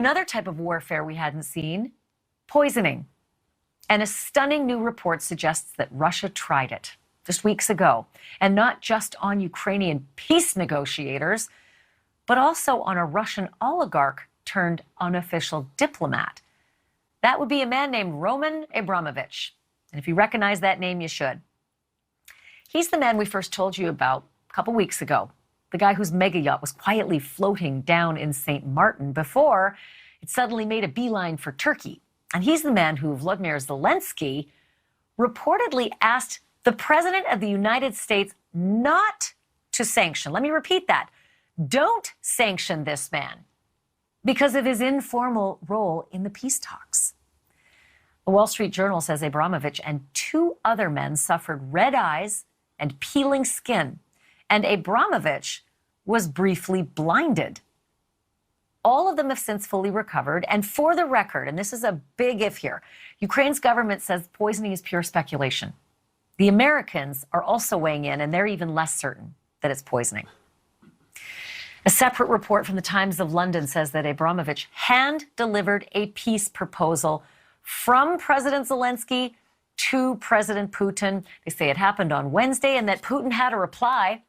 Another type of warfare we hadn't seen, poisoning. And a stunning new report suggests that Russia tried it just weeks ago, and not just on Ukrainian peace negotiators, but also on a Russian oligarch turned unofficial diplomat. That would be a man named Roman Abramovich. And if you recognize that name, you should. He's the man we first told you about a couple weeks ago, the guy whose mega yacht was quietly floating down in St. Martin before it suddenly made a beeline for Turkey. And he's the man who Vladimir Zelensky reportedly asked the president of the United States not to sanction. Let me repeat that. Don't sanction this man because of his informal role in the peace talks. The Wall Street Journal says Abramovich and two other men suffered red eyes and peeling skin, and Abramovich was briefly blinded. All of them have since fully recovered, and for the record, and this is a big if here, Ukraine's government says poisoning is pure speculation. The Americans are also weighing in, and they're even less certain that it's poisoning. A separate report from the Times of London says that Abramovich hand-delivered a peace proposal from President Zelensky to President Putin. They say it happened on Wednesday and that Putin had a reply,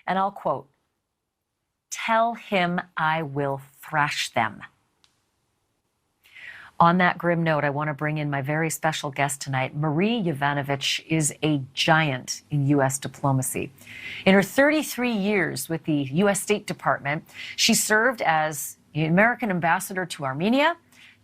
and I'll quote, "Tell him I will thrash them." On that grim note, I want to bring in my very special guest tonight. Marie Yovanovitch is a giant in U.S. diplomacy. In her 33 years with the U.S. State Department, she served as the American ambassador to Armenia,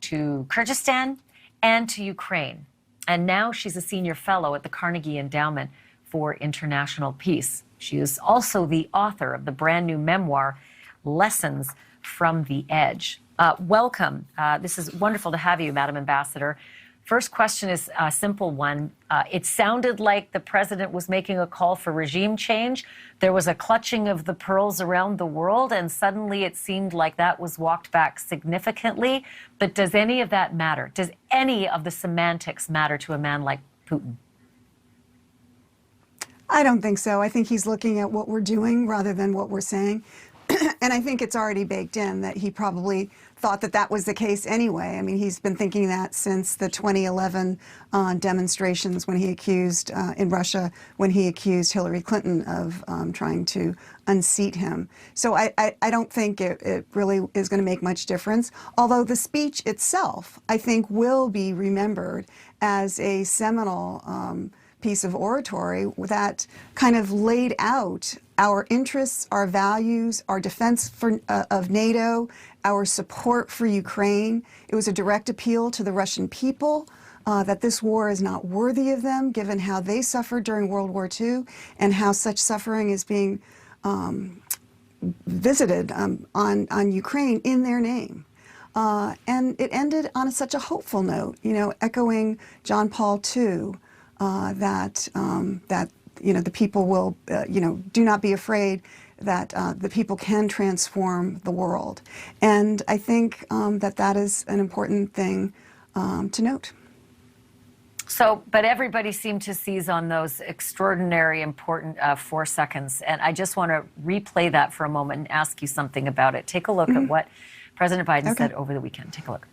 to Kyrgyzstan, and to Ukraine. And now she's a senior fellow at the Carnegie Endowment for International Peace. She is also the author of the brand new memoir, Lessons from the Edge. Welcome. This is wonderful to have you, Madam Ambassador. First question is a simple one. It sounded like the president was making a call for regime change. There was a clutching of the pearls around the world, and suddenly it seemed like that was walked back significantly. But does any of that matter? Does any of the semantics matter to a man like Putin? I don't think so. I think he's looking at what we're doing rather than what we're saying. And I think it's already baked in that he probably thought that that was the case anyway. I mean, he's been thinking that since the 2011 demonstrations when he accused, in Russia, when he accused Hillary Clinton of trying to unseat him. So I don't think it really is going to make much difference. Although the speech itself, I think, will be remembered as a seminal piece of oratory that kind of laid out our interests, our values, our defense of NATO, our support for Ukraine. It was a direct appeal to the Russian people that this war is not worthy of them, given how they suffered during World War II and how such suffering is being visited on Ukraine in their name. And it ended on such a hopeful note, you know, echoing John Paul II, that you know, the people will, you know, do not be afraid that the people can transform the world. And I think that that is an important thing to note. So, but everybody seemed to seize on those extraordinary, important 4 seconds. And I just want to replay that for a moment and ask you something about it. Take a look at what President Biden said over the weekend. Take a look.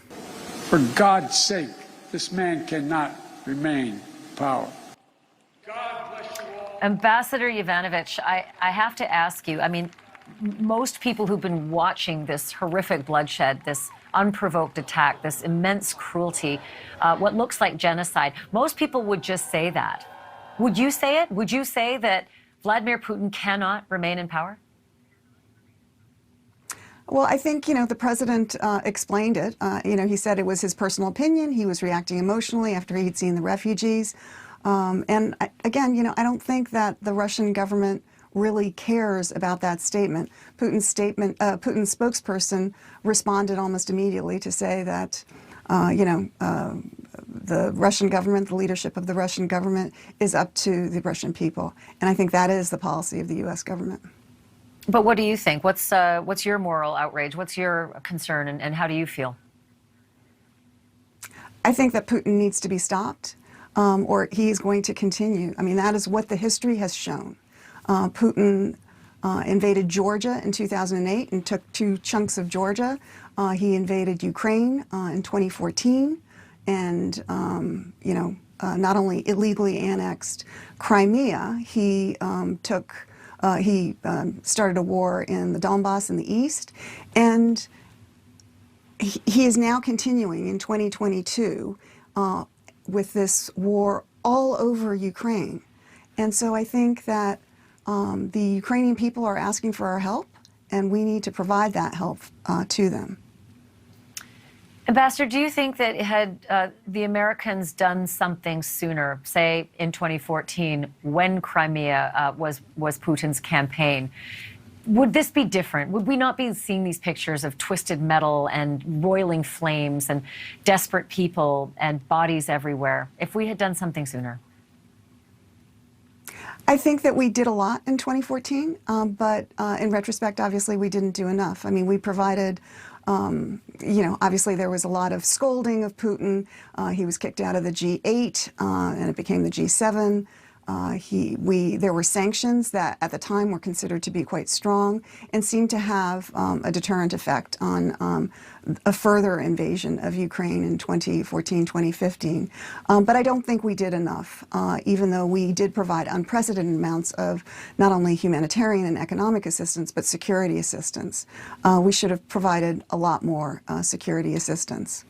For God's sake, this man cannot remain in power. God bless you all. Ambassador Yovanovitch, I have to ask you, I mean, most people who've been watching this horrific bloodshed, this unprovoked attack, this immense cruelty, what looks like genocide, most people would just say that. Would you say it? Would you say that Vladimir Putin cannot remain in power? Well, I think, you know, the president explained it. You know, he said it was his personal opinion. He was reacting emotionally after he'd seen the refugees. And again, you know, I don't think that the Russian government really cares about that statement. Putin's spokesperson responded almost immediately to say that, you know, the Russian government, the leadership of the Russian government is up to the Russian people. And I think that is the policy of the U.S. government. But what do you think? What's your moral outrage? What's your concern, and how do you feel? I think that Putin needs to be stopped, or he is going to continue. I mean, that is what the history has shown. Putin invaded Georgia in 2008 and took 2 chunks of Georgia. He invaded Ukraine in 2014 and, not only illegally annexed Crimea, he started a war in the Donbass in the east, and he is now continuing in 2022 with this war all over Ukraine. And so I think that the Ukrainian people are asking for our help, and we need to provide that help to them. Ambassador, do you think that had the Americans done something sooner, say in 2014, when Crimea was Putin's campaign, would this be different? Would we not be seeing these pictures of twisted metal and roiling flames and desperate people and bodies everywhere if we had done something sooner? I think that we did a lot in 2014, but in retrospect, obviously, we didn't do enough. I mean, we provided, obviously there was a lot of scolding of Putin. He was kicked out of the G8, and it became the G7. There were sanctions that at the time were considered to be quite strong and seemed to have a deterrent effect on a further invasion of Ukraine in 2014, 2015. But I don't think we did enough, even though we did provide unprecedented amounts of not only humanitarian and economic assistance, but security assistance. We should have provided a lot more security assistance.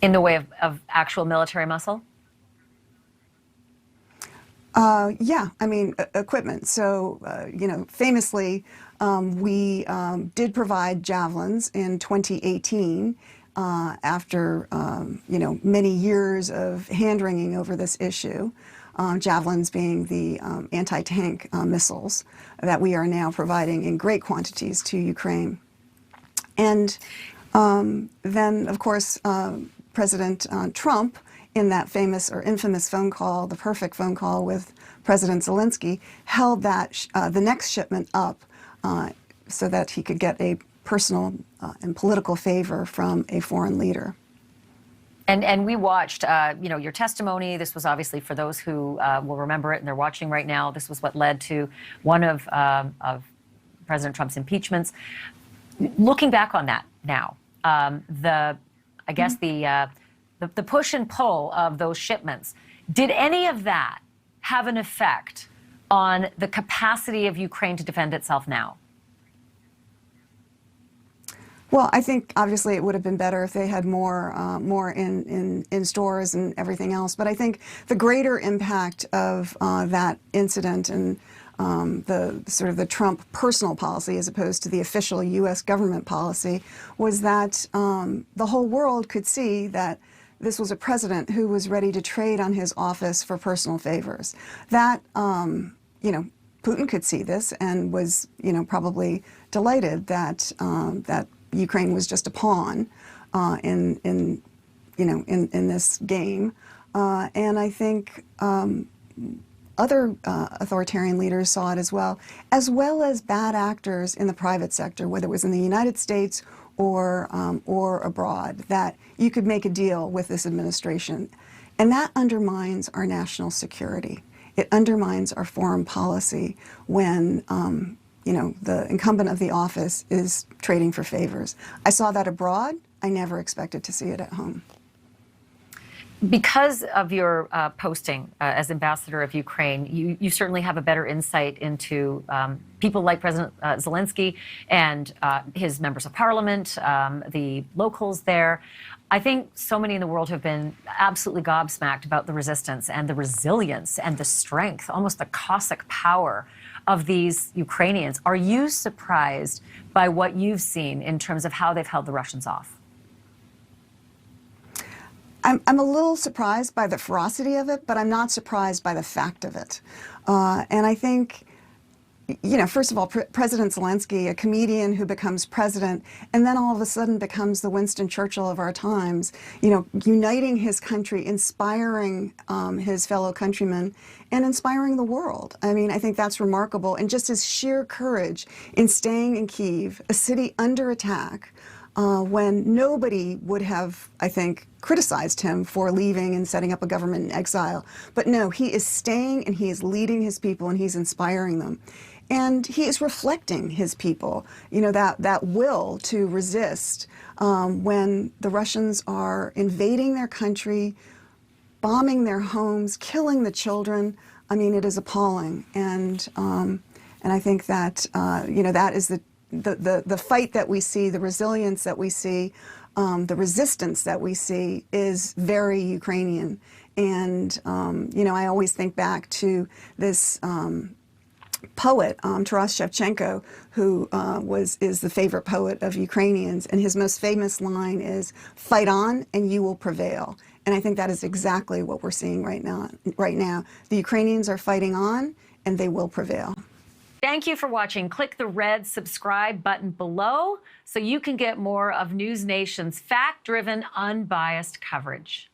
In the way of actual military muscle? Yeah, I mean, equipment. So, famously, we did provide javelins in 2018 after, many years of hand-wringing over this issue. Javelins being the anti-tank missiles that we are now providing in great quantities to Ukraine. And then, of course, President Trump, in that famous or infamous phone call, the perfect phone call with President Zelensky, held that the next shipment up so that he could get a personal and political favor from a foreign leader. And we watched, your testimony. This was obviously, for those who will remember it and they're watching right now, this was what led to one of President Trump's impeachments. Looking back on that now, the push and pull of those shipments, did any of that have an effect on the capacity of Ukraine to defend itself now? Well, I think obviously it would have been better if they had more in stores and everything else. But I think the greater impact of that incident and the Trump personal policy, as opposed to the official U.S. government policy, was that the whole world could see that this was a president who was ready to trade on his office for personal favors. That, Putin could see this and was, probably delighted that that Ukraine was just a pawn in this game. And I think other authoritarian leaders saw it as well as bad actors in the private sector, whether it was in the United States or abroad, that you could make a deal with this administration. And that undermines our national security. It undermines our foreign policy when, the incumbent of the office is trading for favors. I saw that abroad. I never expected to see it at home. Because of your posting as ambassador of Ukraine, you certainly have a better insight into people like President Zelensky and his members of parliament, the locals there. I think so many in the world have been absolutely gobsmacked about the resistance and the resilience and the strength, almost the Cossack power of these Ukrainians. Are you surprised by what you've seen in terms of how they've held the Russians off? I'm a little surprised by the ferocity of it, but I'm not surprised by the fact of it. And I think, first of all, President Zelensky, a comedian who becomes president, and then all of a sudden becomes the Winston Churchill of our times, uniting his country, inspiring his fellow countrymen, and inspiring the world. I mean, I think that's remarkable. And just his sheer courage in staying in Kyiv, a city under attack, when nobody would have, I think, criticized him for leaving and setting up a government in exile. But no, he is staying and he is leading his people and he's inspiring them. And he is reflecting his people, that will to resist when the Russians are invading their country, bombing their homes, killing the children. I mean, it is appalling. And I think that, that is the fight that we see, the resilience that we see, the resistance that we see is very Ukrainian. And, I always think back to this poet, Taras Shevchenko, who is the favorite poet of Ukrainians. And his most famous line is, "Fight on and you will prevail." And I think that is exactly what we're seeing right now. The Ukrainians are fighting on and they will prevail. Thank you for watching. Click the red subscribe button below so you can get more of NewsNation's fact-driven, unbiased coverage.